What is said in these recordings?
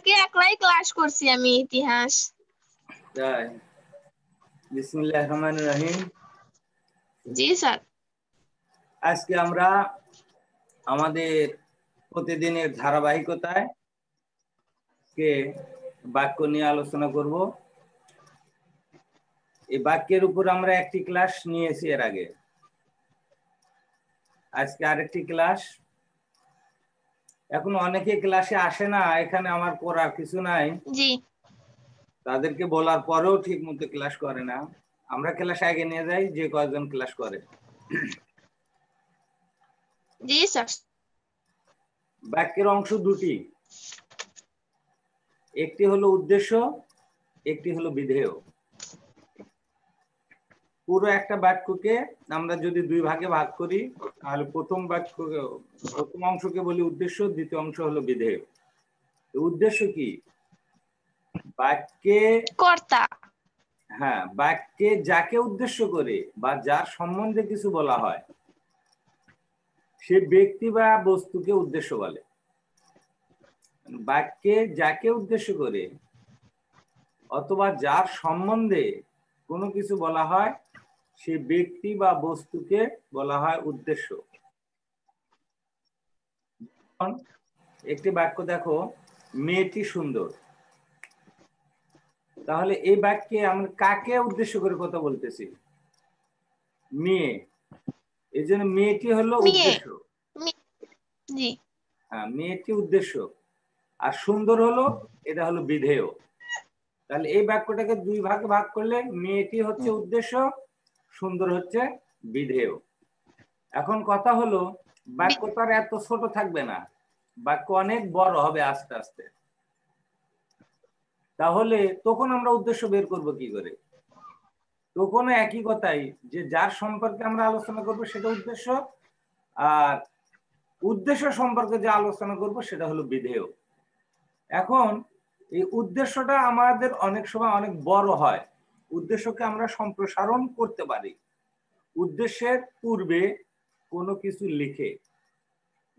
কালকে একলাই ক্লাস করছি আমি ইতিহাস। তাই? বিসমিল্লাহির রহমানির রহিম। জি স্যার। আজকে আমরা আমাদের প্রতিদিনের ধারাবাহিকতায় বাক্য নিয়ে আলোচনা করব। এই বাক্যের উপর আমরা একটি ক্লাস নিয়েছি এর আগে, আজকে আরেকটি ক্লাস। এখন অনেকে ক্লাসে আসে না, এখানে আমার করার কিছু নাই, জি তাদেরকে বলার পরেও ঠিক মতো ক্লাস করে না। আমরা ক্লাস আগে নিয়ে যাই, যে কয়েকজন ক্লাস করে। জি স্যার। বাক্যের অংশ দুটি, একটি হলো উদ্দেশ্য, একটি হলো বিধেয়। পুরো একটা বাক্যকে আমরা যদি দুই ভাগে ভাগ করি, তাহলে প্রথম অংশকে বলি উদ্দেশ্য, দ্বিতীয় অংশ হলো বিধেয়। উদ্দেশ্য কি? বাক্যে কর্তা। হ্যাঁ, বাক্যে যাকে উদ্দেশ্য করে বা যার সম্বন্ধে কিছু বলা হয়, সে ব্যক্তি বা বস্তুকে উদ্দেশ্য বলে। বাক্যে যাকে উদ্দেশ্য করে অথবা যার সম্বন্ধে কোনো কিছু বলা হয়, সে ব্যক্তি বা বস্তুকে বলা হয় উদ্দেশ্য। একটি বাক্য দেখো, মেয়েটি সুন্দর। তাহলে এই বাক্যে আমরা কাকে উদ্দেশ্য করে কথা বলতেছি? মেয়ে। এই জন্য মেয়েটি হলো মেয়ে। উদ্দেশ্য। জি। হ্যাঁ, মেয়েটি উদ্দেশ্য, আর সুন্দর হলো, এটা হলো বিধেয়। তাহলে এই বাক্যটাকে দুই ভাগে ভাগ করলে মেয়েটি হচ্ছে উদ্দেশ্য, সুন্দর হচ্ছে বিধেয়। এখন কথা হলো, বাক্য তো আর এত ছোট থাকবে না, বাক্য অনেক বড় হবে আস্তে আস্তে। তাহলে তখন আমরা উদ্দেশ্য বের করব কি করে? তখন একই কথাই, যে যার সম্পর্কে আমরা আলোচনা করব সেটা উদ্দেশ্য, আর উদ্দেশ্য সম্পর্কে যে আলোচনা করব সেটা হলো বিধেয়। এখন এই উদ্দেশ্যটা আমাদের অনেক সময় অনেক বড় হয়, উদ্দেশ্যকে আমরা সম্প্রসারণ করতে পারি উদ্দেশ্যের পূর্বে কোনো কিছু লিখে।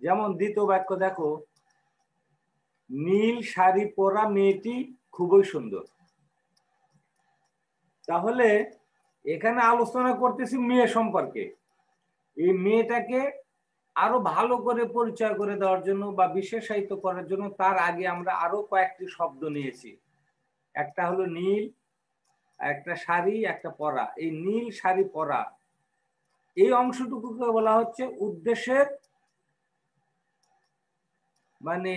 যেমন দ্বিতীয় বাক্য দেখো, নীল শাড়ি পরা মেয়েটি খুবই সুন্দর। তাহলে এখানে আলোচনা করতেছি মেয়ে সম্পর্কে। এই মেয়েটাকে আরো ভালো করে পরিচয় করে দেওয়ার জন্য বা বিশেষায়িত করার জন্য তার আগে আমরা আরো কয়েকটি শব্দ নিয়েছি। একটা হলো নীল, একটা শাড়ি, একটা পরা। এই নীল শাড়ি পরা এই অংশটুকুকে বলা হচ্ছে উদ্দেশ্যের মানে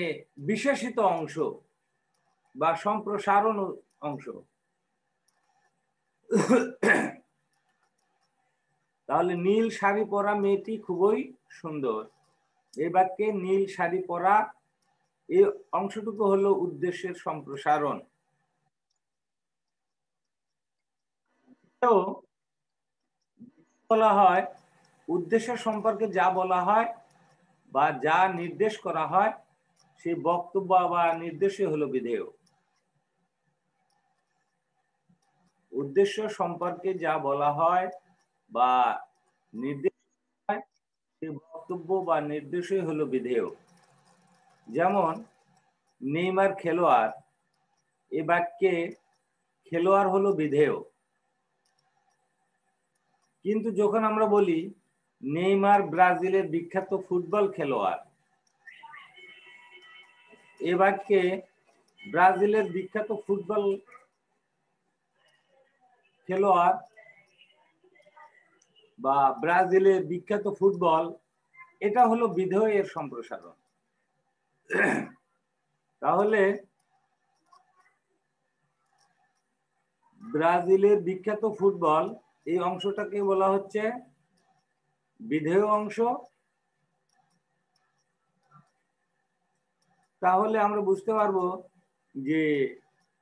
বিশেষিত অংশ বা সম্প্রসারণ অংশ। তাহলে নীল শাড়ি পরা মেয়েটি খুবই সুন্দর, এই বাক্যে নীল শাড়ি পরা এই অংশটুকু হলো উদ্দেশ্যের সম্প্রসারণ। তো বলা হয় উদ্দেশ্য সম্পর্কে যা বলা হয় বা যা নির্দেশ করা হয়, সেই বক্তব্য বা নির্দেশই হলো বিধেয়। উদ্দেশ্য সম্পর্কে যা বলা হয় বা নির্দেশ হয়, সেই বক্তব্য বা নির্দেশই হলো বিধেয়। যেমন নেইমার খেলোয়াড়, এ বাক্যে খেলোয়াড় হলো বিধেয়। কিন্তু যখন আমরা বলি নেইমার ব্রাজিলের বিখ্যাত ফুটবল খেলোয়াড়, এ বাক্যে ব্রাজিলের বিখ্যাত ফুটবল খেলোয়াড় বা ব্রাজিলের বিখ্যাত ফুটবল, এটা হলো বিধেয় এর সম্প্রসারণ। তাহলে ব্রাজিলের বিখ্যাত ফুটবল এই অংশটাকে বলা হচ্ছে বিধেয় অংশ। তাহলে আমরা বুঝতে পারবো যে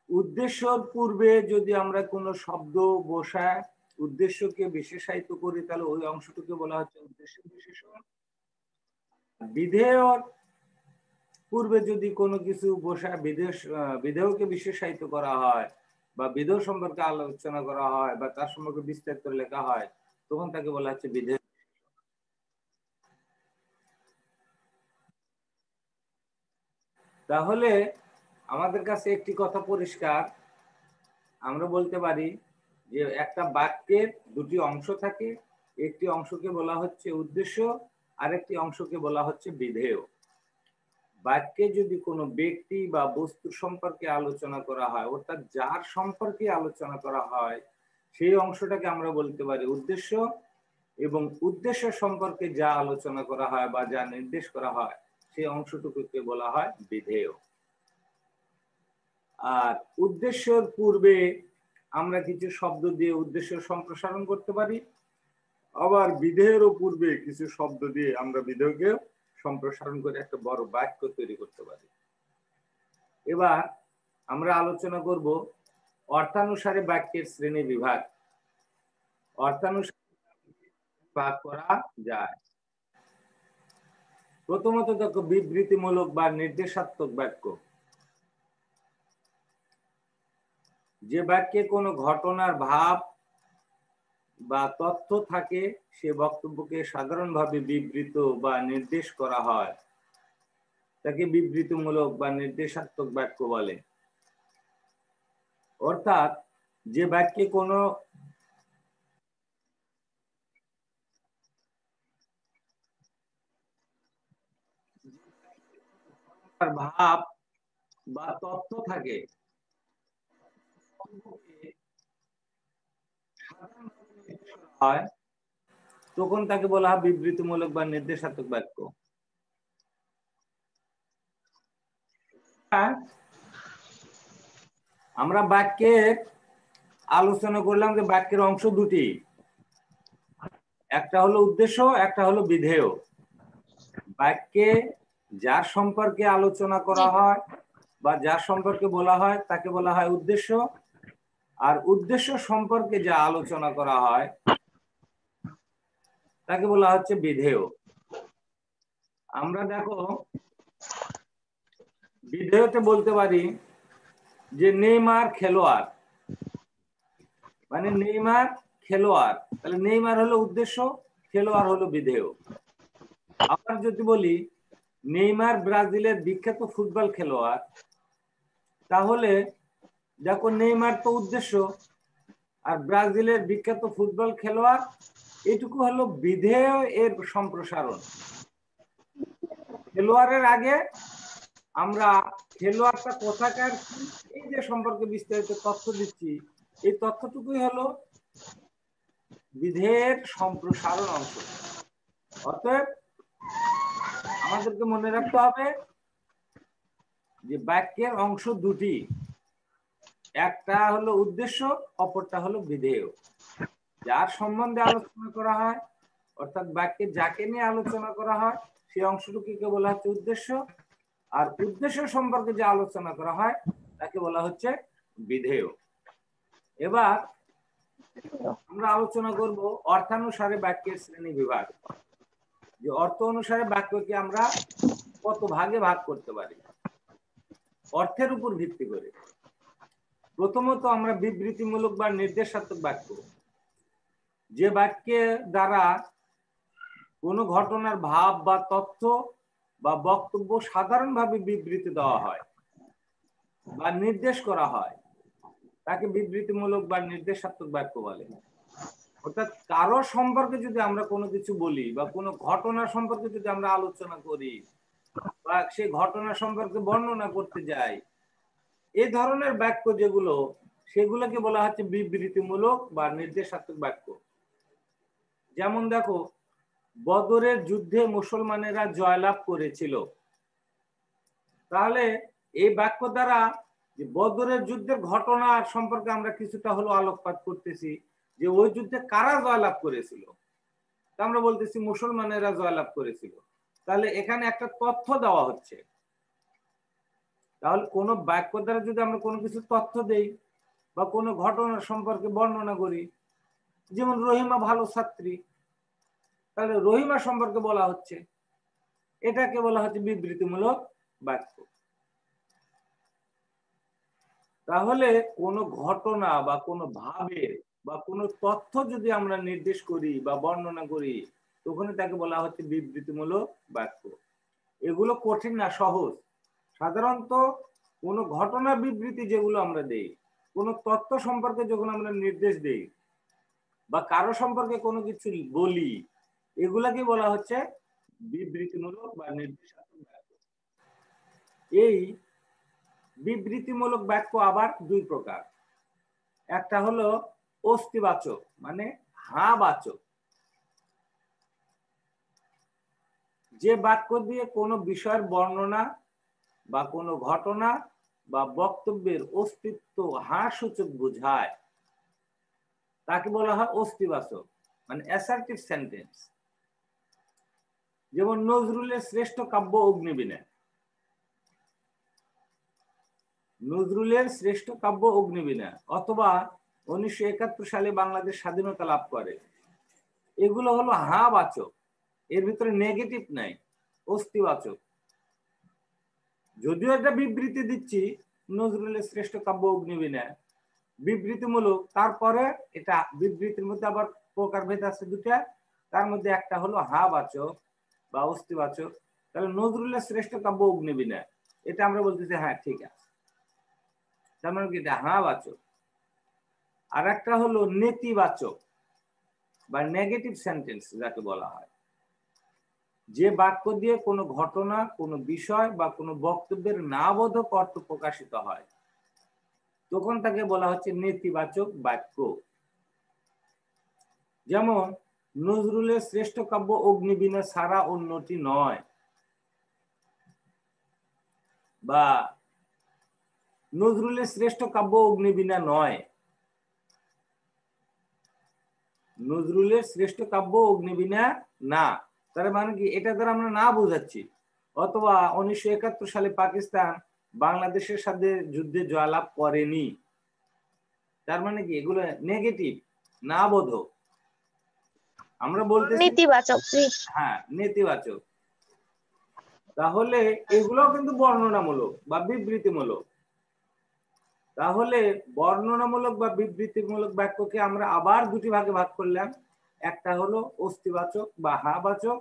উদ্দেশ্যর পূর্বে যদি আমরা কোনো শব্দ বসায় উদ্দেশ্যকে বিশেষায়িত করি, তাহলে ওই অংশটুকে বলা হচ্ছে উদ্দেশ্য বিশেষণ। বিধেয়র পূর্বে যদি কোনো কিছু বসায় বিধেয়কে বিশেষায়িত করা হয় বা বিধেয় সম্পর্কে আলোচনা করা হয় বা তার সম্পর্কে বিস্তারিত লেখা হয়, তখন তাকে বলা হচ্ছে বিধেয়। তাহলে আমাদের কাছে একটি কথা পরিষ্কার, আমরা বলতে পারি যে একটা বাক্যের দুটি অংশ থাকে, একটি অংশকে বলা হচ্ছে উদ্দেশ্য, আরেকটি অংশকে বলা হচ্ছে বিধেয়। বাক্যে যদি কোনো ব্যক্তি বা বস্তু সম্পর্কে আলোচনা করা হয়, অর্থাৎ যার সম্পর্কে আলোচনা করা হয়, সেই অংশটাকে আমরা বলতে পারি উদ্দেশ্য, এবং উদ্দেশ্য সম্পর্কে যা আলোচনা করা হয় বা যা নির্দেশ করা হয় সেই অংশটুকুকে বলা হয় বিধেয়। আর উদ্দেশ্যের পূর্বে আমরা কিছু শব্দ দিয়ে উদ্দেশ্য সম্প্রসারণ করতে পারি, আবার বিধেয়েরও পূর্বে কিছু শব্দ দিয়ে আমরা বিধেয়কে সম্প্রসারণ করে একটা বড় বাক্য তৈরি করতে পারি। এবার আমরা আলোচনা করব অর্থানুসারে বাক্যের শ্রেণী বিভাগ। অর্থানুসারে ভাগ করা যায়। প্রথমত দেখো বিবৃতিমূলক বা নির্দেশাত্মক বাক্য। যে বাক্যে কোনো ঘটনার ভাব বা তথ্য থাকে, সে বক্তব্যকে সাধারণভাবে বিবৃত বা নির্দেশ করা হয়, তাকে বিবৃতিমূলক বা নির্দেশাত্মক বাক্য বলে। অর্থাৎ যে বাক্যে কোনো ভাব বা তথ্য থাকে, হয়, তখন তাকে বলা হয় বিবৃতিমূলক বা নির্দেশাত্মক বাক্য। আমরা বাক্যের আলোচনা করলাম যে বাক্যের অংশ দুটি, একটা হলো উদ্দেশ্য, একটা হলো বিধেয়। বাক্যে যার সম্পর্কে আলোচনা করা হয় বা যার সম্পর্কে বলা হয় তাকে বলা হয় উদ্দেশ্য, আর উদ্দেশ্য সম্পর্কে যা আলোচনা করা হয় তাকে বলা হচ্ছে বিধেয়। আমরা দেখো বিধেয়তে বলতে পারি যে নেইমার খেলোয়াড়, মানে নেইমার খেলোয়াড়, তাহলে নেইমার হলো উদ্দেশ্য, খেলোয়াড় হলো বিধেয়। আবার যদি বলি নেইমার ব্রাজিলের বিখ্যাত ফুটবল খেলোয়াড়, তাহলে দেখো নেইমার তো উদ্দেশ্য আর ব্রাজিলের বিখ্যাত ফুটবল খেলোয়াড়, এটুকু হলো বিধেয় এর সম্প্রসারণ। খেলোয়াড়ের আগে আমরা খেলোয়াড়টা কোথাকার এই যে সম্পর্কে বিস্তারিত তথ্য দিচ্ছি, এই তথ্যটুকুই হলো বিধেয়ের সম্প্রসারণ অংশ। অতএব আমাদেরকে মনে রাখতে হবে যে বাক্যের অংশ দুটি, একটা হলো উদ্দেশ্য, অপরটা হলো বিধেয়। যার সম্বন্ধে আলোচনা করা হয়, অর্থাৎ বাক্যে যাকে নিয়ে আলোচনা করা হয় সেই অংশটুকুকে বলা হচ্ছে উদ্দেশ্য, আর উদ্দেশ্য সম্পর্কে যে আলোচনা করা হয় তাকে বলা হচ্ছে বিধেয়। এবার আমরা আলোচনা করব অর্থানুসারে বাক্যের শ্রেণী বিভাগ। যে অর্থ অনুসারে বাক্যকে আমরা কত ভাগে ভাগ করতে পারি অর্থের উপর ভিত্তি করে। প্রথমত আমরা বিবৃতিমূলক বা নির্দেশাত্মক বাক্য, যে বাক্যের দ্বারা কোনো ঘটনার ভাব বা তথ্য বা বক্তব্য সাধারণভাবে বিবৃতি দেওয়া হয় বা নির্দেশ করা হয়, তাকে বিবৃতিমূলক বা নির্দেশাত্মক বাক্য বলে। অর্থাৎ কারো সম্পর্কে যদি আমরা কোনো কিছু বলি বা কোনো ঘটনা সম্পর্কে যদি আমরা আলোচনা করি বা সেই ঘটনা সম্পর্কে বর্ণনা করতে যাই, এই ধরনের বাক্য যেগুলো, সেগুলোকে বলা হচ্ছে বিবৃতিমূলক বা নির্দেশাত্মক বাক্য। যেমন দেখো বদরের যুদ্ধে মুসলমানেরা জয়লাভ করেছিল, তাহলে এই বাক্য দ্বারা যে বদরের যুদ্ধের ঘটনা সম্পর্কে আমরা কিছুটা হলো আলোকপাত করতেছি, যে ওই যুদ্ধে কারা জয়লাভ করেছিল, তা আমরা বলতেছি মুসলমানেরা জয়লাভ করেছিল। তাহলে এখানে একটা তথ্য দেওয়া হচ্ছে। তাহলে কোনো বাক্য দ্বারা যদি আমরা কোনো কিছু তথ্য দেই বা কোনো ঘটনা সম্পর্কে বর্ণনা করি, যেমন রহিমা ভালো ছাত্রী, তাহলে রহিমা সম্পর্কে বলা হচ্ছে, এটাকে বলা হচ্ছে বিবৃতিমূলক বাক্য। তাহলে কোনো ঘটনা বা কোনো ভাবের বা কোনো তথ্য যদি আমরা নির্দেশ করি বা বর্ণনা করি, তখন তাকে বলা হচ্ছে বিবৃতিমূলক বাক্য। এগুলো কঠিন না, সহজ। সাধারণত কোন ঘটনা বিবৃতি যেগুলো আমরা দেই, কোন তথ্য সম্পর্কে যখন আমরা নির্দেশ দেই বা কারো সম্পর্কে কোনো কিছু বলি, এগুলাকে বলা হচ্ছে বিবৃতিমূলক বা নির্দেশাত্মক বাক্য। এই বিবৃতিমূলক বাক্য আবার দুই প্রকার। একটা হলো অস্তিবাচক, মানে হ্যাঁ বাচক। যে বাক্য দিয়ে কোনো বিষয়ের বর্ণনা বা কোনো ঘটনা বা বক্তব্যের অস্তিত্ব হ্যাঁ সূচক বোঝায় তাকে বলা হয় অস্তিবাচক, মানে অ্যাসার্টিভ সেন্টেন্স। যেমন নজরুলের শ্রেষ্ঠ কাব্য অগ্নিবীণা। নজরুলের শ্রেষ্ঠ কাব্য অগ্নিবীণা, অথবা 1971 সালে বাংলাদেশ স্বাধীনতা লাভ করে, এগুলো হলো হ্যাঁ বাচক, এর ভিতরে নেগেটিভ নাই, অস্তিবাচক। যদিও একটা বিবৃতি দিচ্ছি নজরুলের শ্রেষ্ঠ কাব্য অগ্নিবীণা, বিবৃতিমূলক, তারপরে এটা বিবৃতির মধ্যে আবার প্রকারভেদ আছে দুটা। তার মধ্যে একটা হলো হ্যাঁ বাচক বা অস্তিবাচক। তাহলে নজরুলের শ্রেষ্ঠ কাব্য অগ্নিবীণা, এটা আমরা বলতেছি হ্যাঁ ঠিক আছে, তার মানে কি এটা হ্যাঁ বাচক। আর একটা হলো নেতিবাচক বা নেগেটিভ সেন্টেন্স যাকে বলা হয়। যে বাক্য দিয়ে কোনো ঘটনা, কোনো বিষয় বা কোনো বক্তব্যের নাবোধক অর্থ প্রকাশিত হয়, তখন তাকে বলা হচ্ছে নেতিবাচক বাক্য। যেমন নজরুলের শ্রেষ্ঠ কাব্য অগ্নিবীণা ছাড়া অন্যটি নয়, বা নজরুলের শ্রেষ্ঠ কাব্য অগ্নিবীণা নয়। নজরুলের শ্রেষ্ঠ কাব্য অগ্নিবীণা না, তার মানে কি এটা দ্বারা আমরা না বোঝাচ্ছি। অথবা 1971 সালে পাকিস্তান বাংলাদেশের সাথে যুদ্ধে জয়লাভ করেনি, তার মানে কি এগুলো নেগেটিভ, না বোধক। আমরা বলতেছি নেতিবাচক। হ্যাঁ নেতিবাচক। তাহলে এগুলো কিন্তু বর্ণনামূলক বা বিবৃতিমূলক। তাহলে বর্ণনামূলক বা বিবৃতিমূলক বাক্যকে আমরা আবার দুটি ভাগে ভাগ করলাম। একটা হলো অস্তিবাচক বা হ্যাঁ বাচক,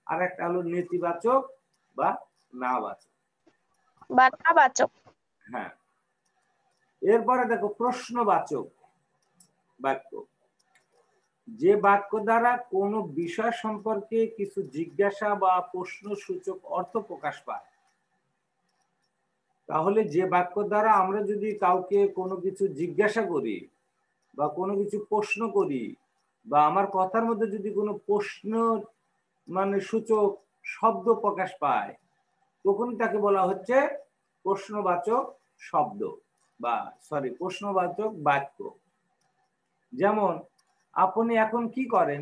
আর একটা হলো নেতিবাচক বা না বাচক বা নাবাচক। হ্যাঁ। এরপরে দেখো প্রশ্নবাচক বাক্য। যে বাক্য দ্বারা কোনো বিষয় সম্পর্কে কিছু জিজ্ঞাসা বা প্রশ্ন সূচক অর্থ প্রকাশ পায়। তাহলে যে বাক্য দ্বারা আমরা যদি কাউকে কোনো কিছু জিজ্ঞাসা করি বা কোনো কিছু প্রশ্ন করি, বা আমার কথার মধ্যে যদি কোনো প্রশ্ন মানে সূচক শব্দ প্রকাশ পায়, তখন তাকে বলা হচ্ছে প্রশ্নবাচক শব্দ বা প্রশ্নবাচক বাক্য। যেমন আপনি এখন কি করেন,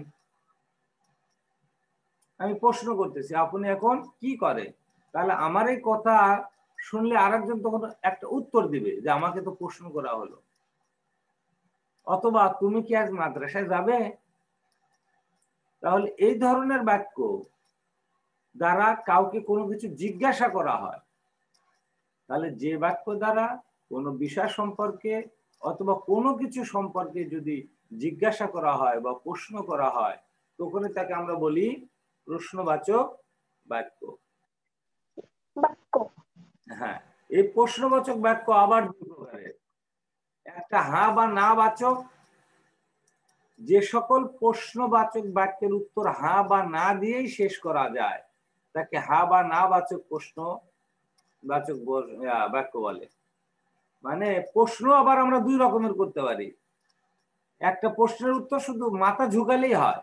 আমি প্রশ্ন করতেছি আপনি এখন কি করেন, তাহলে আমার এই কথা শুনলে আরেকজন তখন একটা উত্তর দিবে যে আমাকে তো প্রশ্ন করা হলো। অথবা তুমি কি আজ মাদ্রাসায় যাবে। তাহলে এই ধরনের বাক্য দ্বারা কাউকে কোনো কিছু জিজ্ঞাসা করা হয়, তাহলে যে বাক্য দ্বারা কোনো বিষয় সম্পর্কে অথবা কোনো কিছু সম্পর্কে যদি জিজ্ঞাসা করা হয় বা প্রশ্ন করা হয়, তখন তাকে আমরা বলি প্রশ্নবাচক বাক্য। বাক্য। হ্যাঁ, এই প্রশ্নবাচক বাক্য আবার দুই প্রকারের। একটা হ্যাঁ বা না বাচক। যে সকল প্রশ্নবাচক বাক্যের উত্তর হ্যাঁ বা না দিয়েই শেষ করা যায় তাকে হ্যাঁ বা না বাচক প্রশ্নবাচক বাক্য বলে। মানে প্রশ্ন আবার আমরা দুই রকমের করতে পারি। একটা প্রশ্নের উত্তর শুধু মাথা ঝুঁকালেই হয়,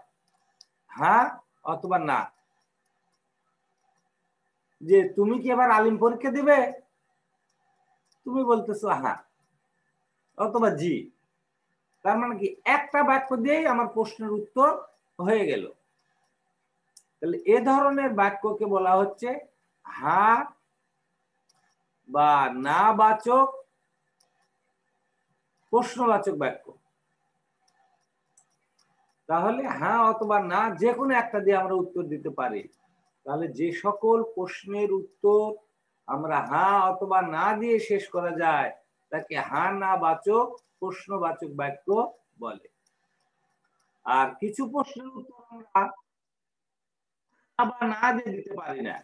হ্যাঁ অথবা না। যে তুমি কি এবার আলিম পরীক্ষা দিবে, তুমি বলতেছো হ্যাঁ অথবা জি, তার মানে কি একটা বাক্য দিয়েই আমার প্রশ্নের উত্তর হয়ে গেল। তাহলে এ ধরনের বাক্যকে বলা হচ্ছে হ্যাঁ বা না বাচক প্রশ্নবাচক বাক্য। তাহলে হ্যাঁ অথবা না যে কোনো একটা দিয়ে আমরা উত্তর দিতে পারি। তাহলে যে সকল প্রশ্নের উত্তর আমরা হ্যাঁ অথবা না দিয়ে শেষ করা যায় তাকে হ্যাঁ না বাচক প্রশ্নবাচক বাক্য বলে। আর কিছু প্রশ্নের উত্তর আমরা না দিয়ে দিতে পারি না,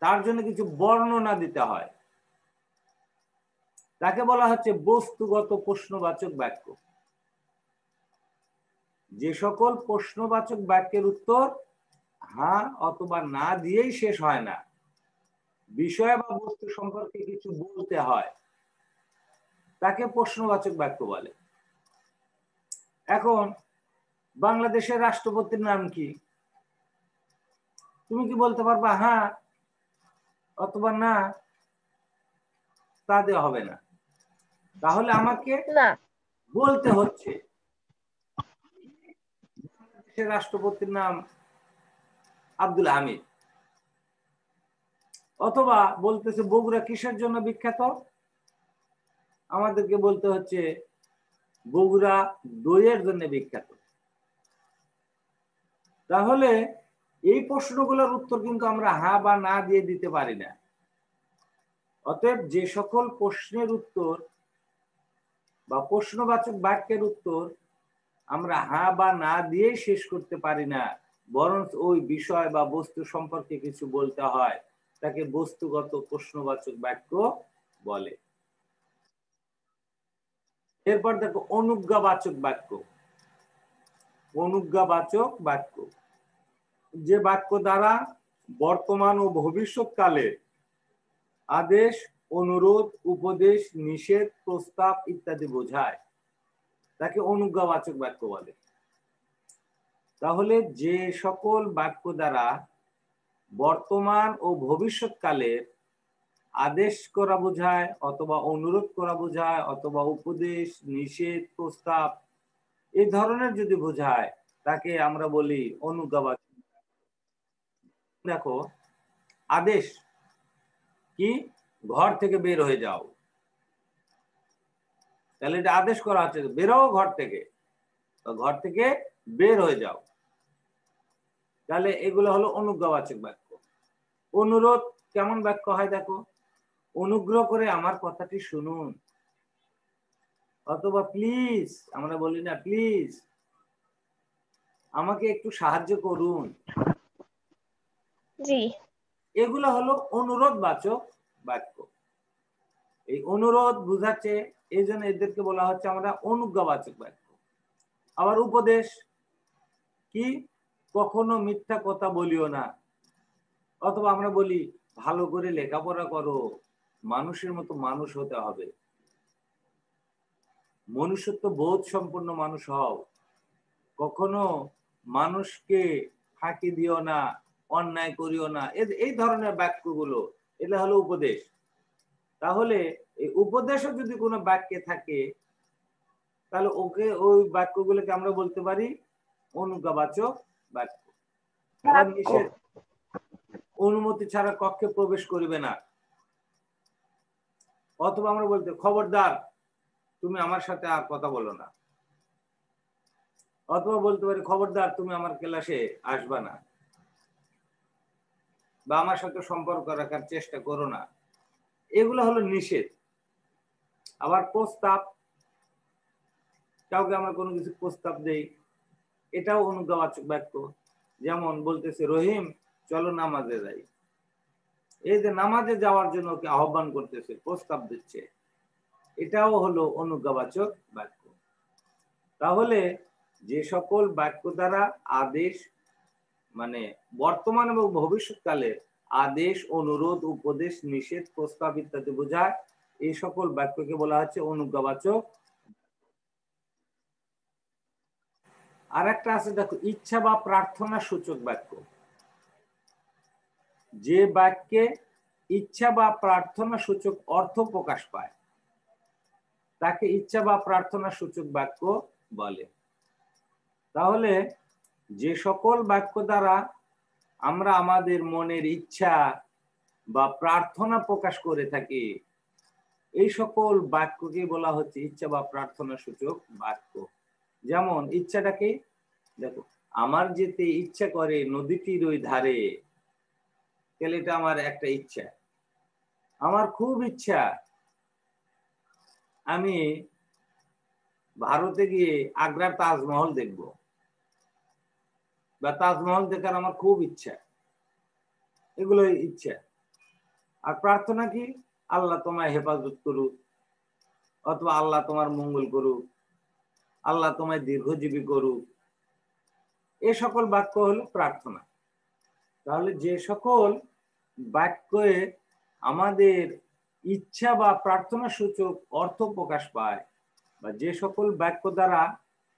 তার জন্য কিছু বর্ণনা দিতে হয়। তাকে বলা হচ্ছে বস্তুগত প্রশ্নবাচক বাক্য। যে সকল প্রশ্নবাচক বাক্যের উত্তর হ্যাঁ অথবা না দিয়েই শেষ হয় না, বিষয় বা বস্তু সম্পর্কে কিছু বলতে হয়, তাকে প্রশ্নবাচক বাক্য বলে। এখন বাংলাদেশের রাষ্ট্রপতির নাম কি? তুমি কি বলতে পারবা হ্যাঁ অথবা না? তা দেওয়া হবে না। তাহলে আমাকে না। বলতে হচ্ছে বাংলাদেশের রাষ্ট্রপতির নাম আব্দুল হামিদ, অথবা বলতেছে বগুড়া কিসের জন্য বিখ্যাত? আমাদেরকে বলতে হচ্ছে বগুড়া দইয়ের জন্য বিখ্যাত। তাহলে এই প্রশ্নগুলোর উত্তর কিন্তু আমরা হ্যাঁ বা না দিয়ে দিতে পারি না। অতএব যে সকল প্রশ্নের উত্তর বা প্রশ্নবাচক বাক্যের উত্তর আমরা হ্যাঁ বা না দিয়ে শেষ করতে পারি না, বরং ওই বিষয় বা বস্তু সম্পর্কে কিছু বলতে হয়, তাকে বস্তুগত প্রশ্নবাচক বাক্য বলে। এরপর দেখো অনুজ্ঞাবাচক বাক্য। অনুজ্ঞাবাচক বাক্য যে বাক্য দ্বারা বর্তমান ও ভবিষ্যৎকালে আদেশ, অনুরোধ, উপদেশ, নিষেধ, প্রস্তাব ইত্যাদি বোঝায়, তাকে অনুজ্ঞাবাচক বাক্য বলে। তাহলে যে সকল বাক্য দ্বারা বর্তমান ও ভবিষ্যৎকালের আদেশ করা বোঝায়, অথবা অনুরোধ করা বোঝায়, অথবা উপদেশ, নিষেধ, প্রস্তাব এই ধরনের যদি বোঝায়, তাকে আমরা বলি অনুজ্ঞাবাচক। দেখো আদেশ কি? ঘর থেকে বের হয়ে যাও, তাহলে এটা আদেশ করা হচ্ছে বেরো ঘর থেকে, ঘর থেকে বের হয়ে যাও। তাহলে এগুলো হলো অনুজ্ঞাবাচক বাক্য। অনুরোধ কেমন বাক্য হয় দেখো, অনুগ্রহ করে আমার কথাটি শুনুন, অথবা প্লিজ, আমরা বলি না প্লিজ আমাকে একটু সাহায্য করুন, জি। এগুলো হলো অনুরোধ বাচক বাক্য। এই অনুরোধ বুঝাচ্ছে, এই জন্য এদেরকে বলা হচ্ছে আমরা অনুজ্ঞাবাচক বাক্য। আবার উপদেশ কি? কখনো মিথ্যা কথা বলিও না, অথবা আমরা বলি ভালো করে লেখাপড়া করো, মানুষের মতো মানুষ হতে হবে, মনুষ্যত্ব বোধ সম্পন্ন মানুষ হও, কখনো মানুষকে ফাঁকি দিও না, অন্যায় করিও না, এই ধরনের বাক্যগুলো এটা হলো উপদেশ। তাহলে এই উপদেশও যদি কোনো বাক্যে থাকে, তাহলে ওকে ওই বাক্যগুলোকে আমরা বলতে পারি অনুজ্ঞাবাচক বাক্য। আবার বাক্য। নিষেধ, অনুমতি ছাড়া কক্ষে প্রবেশ করিবে না, অথবা আমরা বলতে খবরদার তুমি আমার সাথে আর কথা বলো না, অথবা বলতে পারি খবরদার তুমি আমার ক্লাসে আসবা না, বা আমার সাথে সম্পর্ক রাখার চেষ্টা করো না, এগুলো হলো নিষেধ। আবার প্রস্তাব, কাউকে আমরা কোনো কিছু প্রস্তাব দেই, এটাও অনুজ্ঞাবাচক বাক্য। যেমন বলতেছে রহিম চলো নামাজে যাই, এই যে নামাজে যাওয়ার জন্য ওকে আহ্বান করতেছে, প্রস্তাব দিচ্ছে, এটাও হলো অনুজ্ঞাবাচক বাক্য। তাহলে যে সকল বাক্য দ্বারা আদেশ, মানে বর্তমান এবং ভবিষ্যৎকালে আদেশ, অনুরোধ, উপদেশ, নিষেধ, প্রস্তাব ইত্যাদি বোঝায়, এই সকল বাক্যকে বলা হচ্ছে অনুজ্ঞাবাচক। আর একটা আছে দেখো ইচ্ছা বা প্রার্থনা সূচক বাক্য। যে বাক্যে ইচ্ছা বা প্রার্থনা সূচক অর্থ প্রকাশ পায়, তাকে ইচ্ছা বা প্রার্থনা সূচক বাক্য বলে। তাহলে যে সকল বাক্য দ্বারা আমরা আমাদের মনের ইচ্ছা বা প্রার্থনা প্রকাশ করে থাকি, এই সকল বাক্যকে বলা হচ্ছে ইচ্ছা বা প্রার্থনা সূচক বাক্য। যেমন ইচ্ছাটাকে দেখো, আমার যেতে ইচ্ছা করে নদীটির ওই ধারে, তাহলে এটা আমার একটা ইচ্ছা। আমার খুব ইচ্ছা আমি ভারতে গিয়ে আগ্রার তাজমহল দেখব, বা তাজমহল দেখার আমার খুব ইচ্ছা, এগুলো ইচ্ছা। আর প্রার্থনা কি? আল্লাহ তোমায় হেফাজত করুক, অথবা আল্লাহ তোমার মঙ্গল করুক, আল্লাহ তোমায় দীর্ঘজীবী করুক, এ সকল বাক্য হলো প্রার্থনা। তাহলে যে সকল বাক্যে আমাদের ইচ্ছা বা প্রার্থনা সূচক অর্থ প্রকাশ পায়, বা যে সকল বাক্য দ্বারা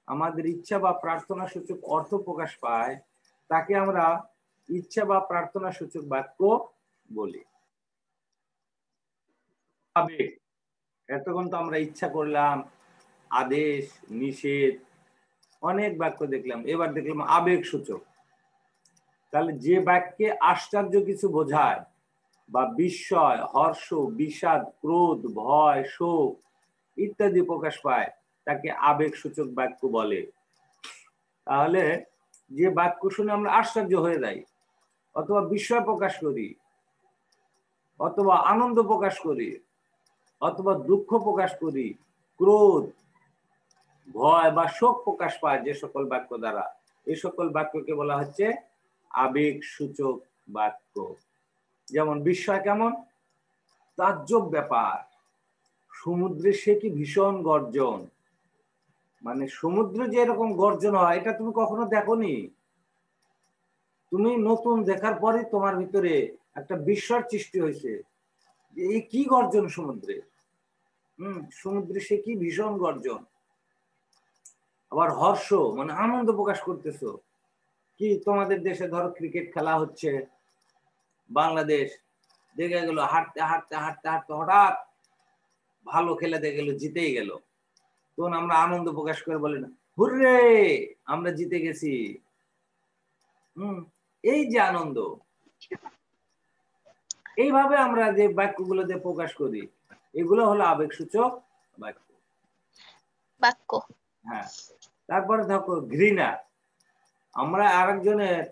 আমাদের ইচ্ছা বা প্রার্থনা সূচক অর্থ প্রকাশ পায়, তাকে আমরা ইচ্ছা বা প্রার্থনা সূচক বাক্য বলি। আবেগ, এতক্ষণ তো আমরা ইচ্ছা করলাম, আদেশ, নিষেধ, অনেক বাক্য দেখলাম, এবার দেখলাম আবেগ সূচক। তাহলে যে বাক্যে আশ্চর্য কিছু বোঝায় বা বিস্ময়, হর্ষ, বিষাদ, ক্রোধ, ভয়, শোক ইত্যাদি প্রকাশ পায়, তাকে আবেগ সূচক বাক্য বলে। তাহলে যে বাক্য শুনে আমরা আশ্চর্য হয়ে যাই, অথবা বিস্ময় প্রকাশ করি, অথবা আনন্দ প্রকাশ করি, অথবা দুঃখ প্রকাশ করি, ক্রোধ, ভয় বা শোক প্রকাশ পায় যে সকল বাক্য দ্বারা, এই সকল বাক্যকে বলা হচ্ছে আবেগ সূচক বাক্য। যেমন বিস্ময় কেমন? তাজ্জব ব্যাপার, সমুদ্রে সে কি ভীষণ গর্জন। মানে সমুদ্রে যে এরকম গর্জন হয় এটা তুমি কখনো দেখোনি। তুমি নতুন দেখার পরে তোমার ভিতরে একটা বিস্ময়ের সৃষ্টি হয়েছে যে এই কি গর্জন সমুদ্রে। সমুদ্রে সে কি ভীষণ গর্জন। আবার হর্ষ, মানে আনন্দ প্রকাশ করতেছো। কি তোমাদের দেশে ধরো ক্রিকেট খেলা হচ্ছে, বাংলাদেশ দেখে গেল হাঁটতে হাঁটতে হাঁটতে হাঁটতে হঠাৎ ভালো খেলে দেখে গেল, জিতেই গেল। তখন আমরা আনন্দ প্রকাশ করে বলি না, হুররে আমরা জিতে গেছি। এই যে আনন্দ, এইভাবে আমরা যে বাক্যগুলোতে প্রকাশ করি, এগুলো হলো আবেগ সূচক বাক্য। বাক্য। হ্যাঁ, তারপরে দেখো ঘৃণা। আমরা আরেকজনের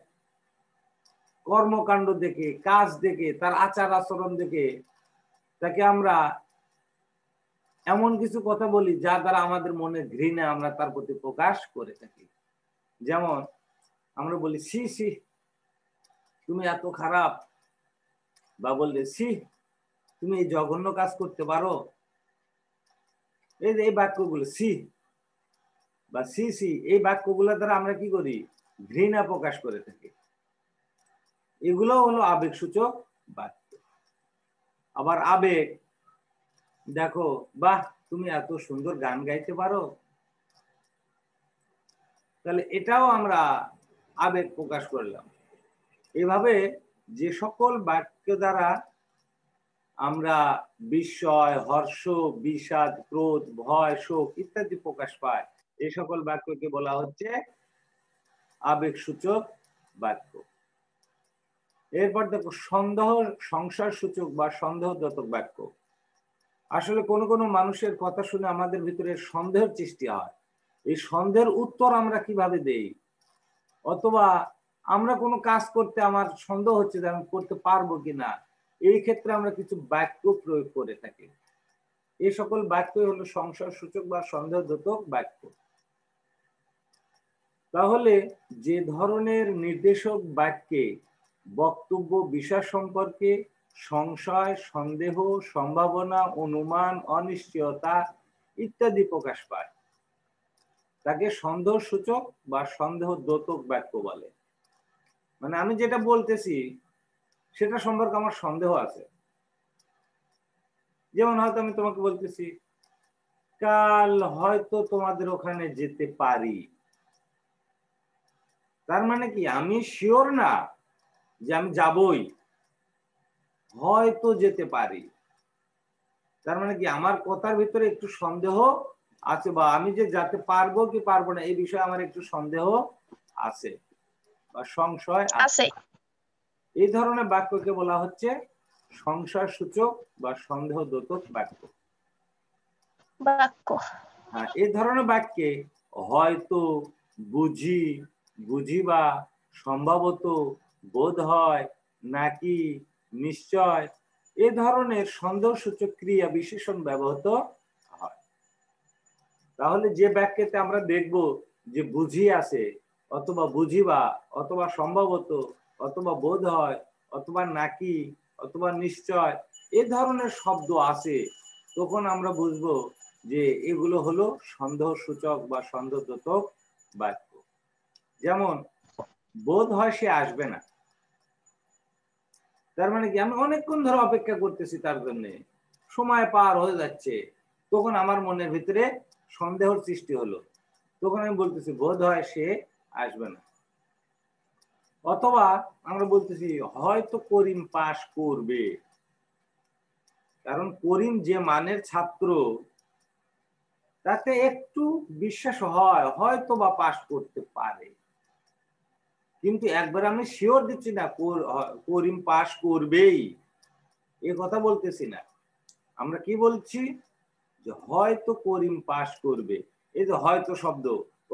কর্মকাণ্ড দেখে, কাজ দেখে, তার আচার আচরণ দেখে তাকে আমরা এমন কিছু কথা বলি যা দ্বারা আমাদের মনে ঘৃণা আমরা তার প্রতি প্রকাশ করে থাকি। যেমন আমরা বলি সি সি তুমি এত খারাপ, বা বললে সি তুমি এই জঘন্য কাজ করতে পারো। এই বাক্যগুলো সি বা সি সি, এই বাক্যগুলো দ্বারা আমরা কি করি? ঘৃণা প্রকাশ করে থাকি। এগুলো হলো আবেগ সূচক বাক্য। আবার আবেগ, দেখো বাহ তুমি এত সুন্দর গান গাইতে পারো, তাহলে এটাও আমরা আবেগ প্রকাশ করলাম। এভাবে যে সকল বাক্য দ্বারা আমরা বিস্ময়, হর্ষ, বিষাদ, ক্রোধ, ভয়, শোক ইত্যাদি প্রকাশ পায়, এই সকল বাক্যকে বলা হচ্ছে আবেগ সূচক বাক্য। এরপর দেখো সন্দেহ, সংশয় সূচক বা সন্দেহদ্যোতক বাক্য। আসলে কোন কোন মানুষের কথা শুনে আমাদের ভিতরে সন্দেহের সৃষ্টি হয়। এই সন্দেহের উত্তর আমরা কিভাবে দেই, অথবা আমরা কোনো কাজ করতে আমার সন্দেহ হচ্ছে যে আমি করতে পারবো কিনা, এই ক্ষেত্রে আমরা কিছু বাক্য প্রয়োগ করে থাকি। এই সকল বাক্য হলো সংশয় সূচক বা সন্দেহদ্যোতক বাক্য। তাহলে যে ধরনের নির্দেশক বাক্যে বক্তব্য বিষয় সম্পর্কে সংশয়, সন্দেহ, সম্ভাবনা, অনুমান, অনিশ্চয়তা ইত্যাদি প্রকাশ পায়, তাকে সন্দেহ সূচক বা সন্দেহদ্যোতক বাক্য বলে। মানে আমি যেটা বলতেছি সেটা সম্পর্কে আমার সন্দেহ আছে। যেমন হয়তো আমি তোমাকে বলতেছি কাল হয়তো তোমাদের ওখানে যেতে পারি। তার মানে কি আমি শিওর না যে আমি যাবই, হয়তো যেতে পারি। তার মানে কি আমার কথার ভিতরে একটু সন্দেহ আছে, বা আমি যে যেতে পারবো কি পারবো না এই বিষয়ে আমার একটু সন্দেহ আছে বা সংশয় আছে। এই ধরনের বাক্যকে বলা হচ্ছে সংশয় সূচক বা সন্দেহদ্যোতক বাক্য। বাক্য। হ্যাঁ, এই ধরনের বাক্যে হয়তো, বুঝি, বুঝিবা, সম্ভবত, বোধ হয়, নাকি, নিশ্চয় এ ধরনের সন্দেহসূচক ক্রিয়া বিশেষণ ব্যবহৃত হয়। তাহলে যে বাক্যেতে আমরা দেখব যে বুঝি আছে, অথবা বুঝিবা, অথবা সম্ভবত, অথবা বোধ হয়, অথবা নাকি, অথবা নিশ্চয় এ ধরনের শব্দ আছে, তখন আমরা বুঝবো যে এগুলো হলো সন্দেহসূচক বা সন্দেহদ্যোতক বাক্য। যেমন বোধ হয় সে আসবে না, তার মানে কি আমি অনেকক্ষণ ধরে অপেক্ষা করতেছি তার জন্য, সময় পার হয়ে যাচ্ছে, তখন আমার মনের ভিতরে সন্দেহের সৃষ্টি হলো, তখন আমি বলতেছি বোধ হয় সে আসবে না। অথবা আমরা বলতেছি হয়তো করিম পাশ করবে, কারণ করিম যে মানের ছাত্র তাতে একটু বিশ্বাস হয় হয়তো বা পাশ করতে পারে, কিন্তু একবার আমি শিওর দিচ্ছি না করিম পাশ করবেই, এ কথা বলতেছি না। আমরা কি বলছি যে হয়তো করিম পাশ করবে, এই যে হয়তো শব্দ,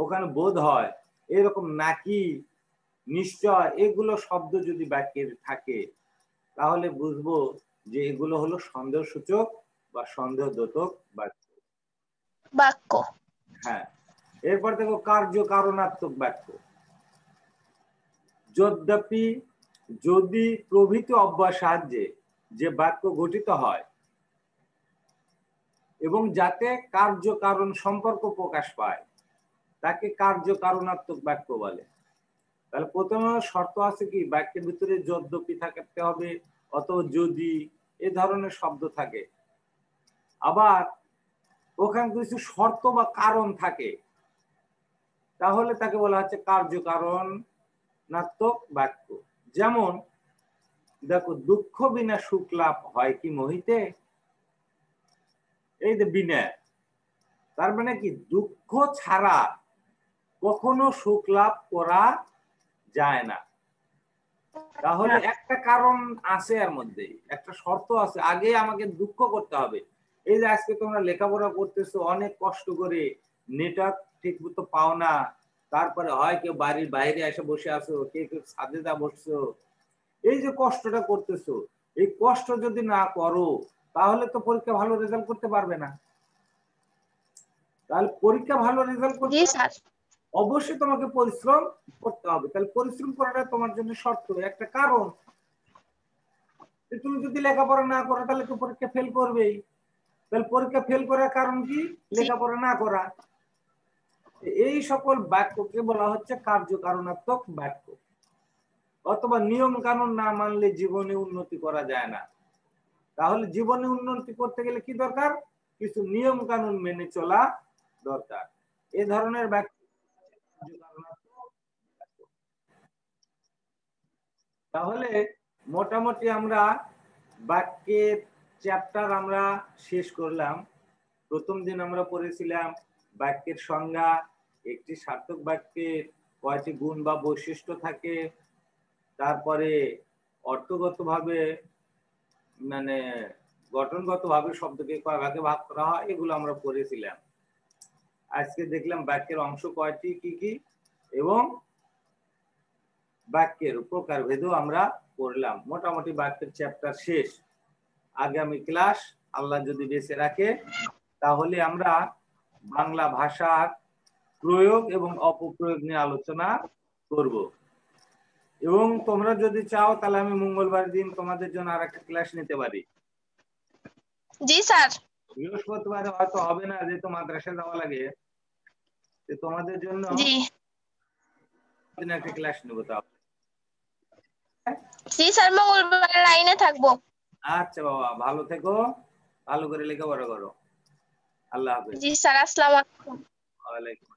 ওখানে বোধ হয়, এরকম নাকি, নিশ্চয়, এগুলো শব্দ যদি বাক্যের থাকে তাহলে বুঝবো যে এগুলো হলো সন্দেহসূচক বা সন্দেহদ্যোতক বাক্য। বাক্য। হ্যাঁ, এরপর দেখো কার্য কারণাত্মক বাক্য। যদ্যপি, যদি প্রভৃতি অব্যয় সাহায্যে যে বাক্য গঠিত হয় এবং যাতে কার্য কারণ সম্পর্ক প্রকাশ পায় তাকে কার্য কারণাত্মক বাক্য বলে। তাহলে প্রথমে শর্ত আছে কি, বাক্যের ভিতরে যদ্যপি থাকতে হবে অথবা যদি, এ ধরনের শব্দ থাকে। আবার ওখানে কিছু শর্ত বা কারণ থাকে, তাহলে তাকে বলা হচ্ছে কার্য কারণাত্মক বাক্য। যেমন দেখো, দুঃখ বিনা সুখ লাভ হয় কি মোহিতে, এই যে বিনা, তার মানে কি দুঃখ ছাড়া কখনো সুখ লাভ করা যায় না। তাহলে একটা কারণ আছে, এর মধ্যে একটা শর্ত আছে, আগে আমাকে দুঃখ করতে হবে। এই যে আজকে তোমরা লেখাপড়া করতেছো অনেক কষ্ট করে, নেটওয়ার্ক ঠিক মতো পাও না, তারপরে হয় কেউ বাড়ির বাইরে এসে বসে আছো, কেউ কেউ ছাদে যা বসছো, এই যে কষ্টটা করতেছো, এই কষ্ট যদি না করো তাহলে তো পরীক্ষা ভালো রেজাল্ট করতে পারবে না। তাহলে পরীক্ষা ভালো রেজাল্ট করতে জি স্যার। অবশ্যই তোমাকে পরিশ্রম করতে হবে। তাহলে পরিশ্রম করাটা তোমার জন্য শর্ত, একটা কারণ। তুমি যদি লেখাপড়া না করো তাহলে তো পরীক্ষা ফেল করবেই। তাহলে পরীক্ষা ফেল করার কারণ কি, লেখাপড়া না করা। এই সকল বাক্যকে বলা হচ্ছে কার্যকারণাত্মক বাক্য। অথবা নিয়ম কানুন না মানলে জীবনে উন্নতি করা যায় না। তাহলে জীবনে উন্নতি করতে গেলে কি দরকার, কিছু নিয়ম কানুন মেনে চলা দরকার। এই ধরনের বাক্য। তাহলে মোটামুটি আমরা বাক্যের চ্যাপ্টার আমরা শেষ করলাম। প্রথম দিন আমরা পড়েছিলাম বাক্যের সংজ্ঞা, একটি সার্থক বাক্যের কয়টি গুণ বা বৈশিষ্ট্য থাকে, তারপরে অর্থগতভাবে মানে গঠনগতভাবে শব্দকে কয় ভাগে ভাগ করা হয়, এগুলো আমরা পড়েছিলাম। আজকে দেখলাম বাক্যের অংশ কয়টি, কি কি, এবং বাক্যের প্রকারভেদও আমরা পড়লাম। মোটামুটি বাক্যের চ্যাপ্টার শেষ। আগামী ক্লাস আল্লাহ যদি বেঁচে রাখে তাহলে আমরা বাংলা ভাষার প্রয়োগ এবং অপপ্রয়োগ নিয়ে আলোচনা করব। এবং তোমরা যদি চাও তাহলে আমি মঙ্গলবার দিন তোমাদের জন্য আর একটা ক্লাস নিতে পারি। জি স্যার। বৃহস্পতিবারে হয়তো হবে না, যেহেতু মাদ্রাসা যাওয়া লাগে, তোমাদের জন্য জি একটা ক্লাস নেবো। তাও জি স্যার, মঙ্গলবার লাইনে থাকবো। আচ্ছা বাবা, ভালো থেকো, ভালো করে লেখাপড়া করো। আল্লাহ হাফেজ। জি স্যার, আসসালামু আলাইকুম। ওয়ালাইকুম।